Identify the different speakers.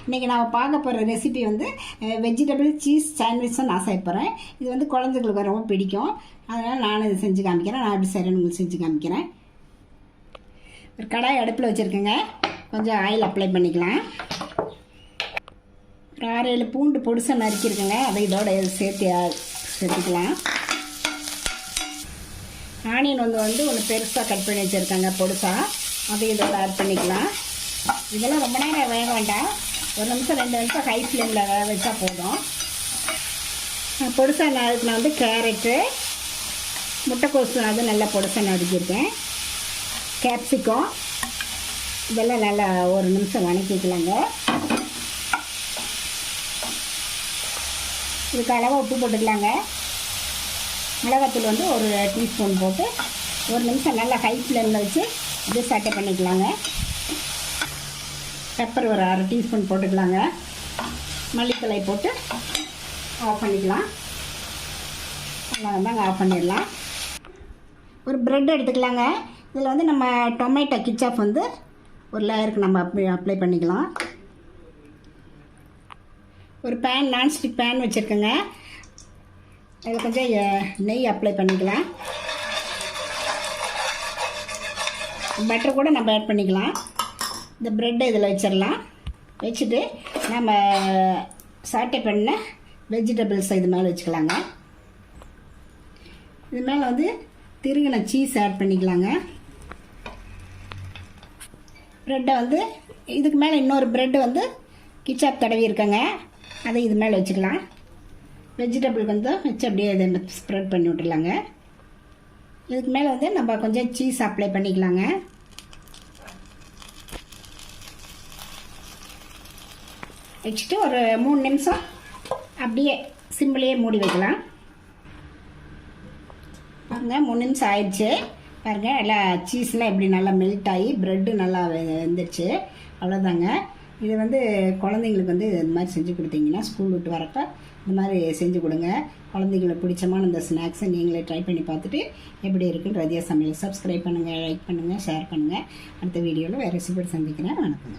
Speaker 1: இன்றைக்கி நான் பார்க்க போகிற ரெசிபி வந்து வெஜிடபிள் சீஸ் சாண்ட்விச் தான் நான் செய்ய போகிறேன். இது வந்து குழந்தைங்களுக்கு ரொம்ப பிடிக்கும். அதனால் நானும் இதை செஞ்சு காமிக்கிறேன். நான் எப்படி செய்கிறேன்னு உங்களுக்கு செஞ்சு காமிக்கிறேன். ஒரு கடாய் அடுப்பில் வச்சுருக்கேங்க. கொஞ்சம் ஆயில் அப்ளை பண்ணிக்கலாம். ஒரு 6-7 பூண்டு பொடிசாக நறுக்கியிருக்கேங்க. அதை இதோட சேர்த்துக்கலாம். ஆனியன் வந்து ஒன்று பெருசாக கட் பண்ணி வச்சுருக்காங்க பொடிசாக. அதை இதோட ஆட் பண்ணிக்கலாம். இதெல்லாம் ரொம்ப நேரம் வேக வேண்டாம். 1 நிமிஷம் 2 நிமிஷம் ஹை ஃப்ளேமில் வேக வச்சா போதும். பொடிசாக நான் வந்து கேரட்டு, முட்டைக்கோசு அது நல்லா பொடிசாக நறுக்கியிருக்கேன். கேப்சிகம் இதெல்லாம் நல்லா 1 நிமிஷம் வணக்கிக்கலாங்க. இதுக்கு அளவாக உப்பு போட்டுக்கலாங்க. மிளகாத்தூள் வந்து 1 டீஸ்பூன் போட்டு 1 நிமிஷம் நல்லா ஹை ஃப்ளேமில் வச்சு இது சாட்டை பண்ணிக்கலாங்க. பெப்பர் ஒரு 1/2 டீஸ்பூன் போட்டுக்கலாங்க. மல்லித்தலை போட்டு ஆஃப் பண்ணிக்கலாம். அவ்வளோதாங்க, ஆஃப் பண்ணிடலாம். ஒரு ப்ரெட் எடுத்துக்கலாங்க. இதில் வந்து நம்ம டொமேட்டோ கிச்சாப் வந்து ஒரு லேயருக்கு நம்ம அப்ளை பண்ணிக்கலாம். ஒரு பேன், நான்ஸ்டிக் பேன் வச்சுருக்கேங்க. அதில் கொஞ்சம் நெய் அப்ளை பண்ணிக்கலாம். பட்டர் கூட நம்ம ஆட் பண்ணிக்கலாம். இந்த ப்ரெட்டை இதில் வச்சிடலாம். வச்சுட்டு நம்ம சாட்டை பண்ண வெஜிடபிள்ஸை இது மேலே வச்சுக்கலாங்க. இது மேலே வந்து திருகின சீஸ் ஆட் பண்ணிக்கலாங்க. ப்ரெட்டை வந்து இதுக்கு மேலே இன்னொரு ப்ரெட்டு வந்து கிச்சாப் தடவி இருக்கங்க. அதை இது மேலே வச்சுக்கலாம். வெஜிடபிள் வந்து வச்சு அப்படியே இதை ஸ்ப்ரெட் பண்ணி விட்டுலாங்க. இதுக்கு மேலே வந்து நம்ம கொஞ்சம் சீஸ் அப்ளை பண்ணிக்கலாங்க. வச்சுட்டு ஒரு 3 நிமிஷம் அப்படியே சிம்பிளையே மூடி வைக்கலாம். பாருங்கள், 3 நிமிஷம் ஆயிடுச்சு. பாருங்கள், எல்லாம் சீஸ்லாம் எப்படி நல்லா மெல்ட் ஆகி ப்ரெட்டு நல்லா வெந்துருச்சு. அவ்வளோதாங்க. இது வந்து குழந்தைங்களுக்கு வந்து இந்த மாதிரி செஞ்சு கொடுத்தீங்கன்னா ஸ்கூல் விட்டு வரப்போ இந்த மாதிரி செஞ்சு கொடுங்க. குழந்தைங்களுக்கு பிடிச்சமான இந்த ஸ்நாக்ஸை நீங்களே ட்ரை பண்ணி பார்த்துட்டு எப்படி இருக்குன்னு ரதியா சமையல் சப்ஸ்கிரைப் பண்ணுங்கள், லைக் பண்ணுங்கள், ஷேர் பண்ணுங்கள். அடுத்த வீடியோவில் வேறு ரெசிபி சந்திக்கிறேன். வணக்கங்க.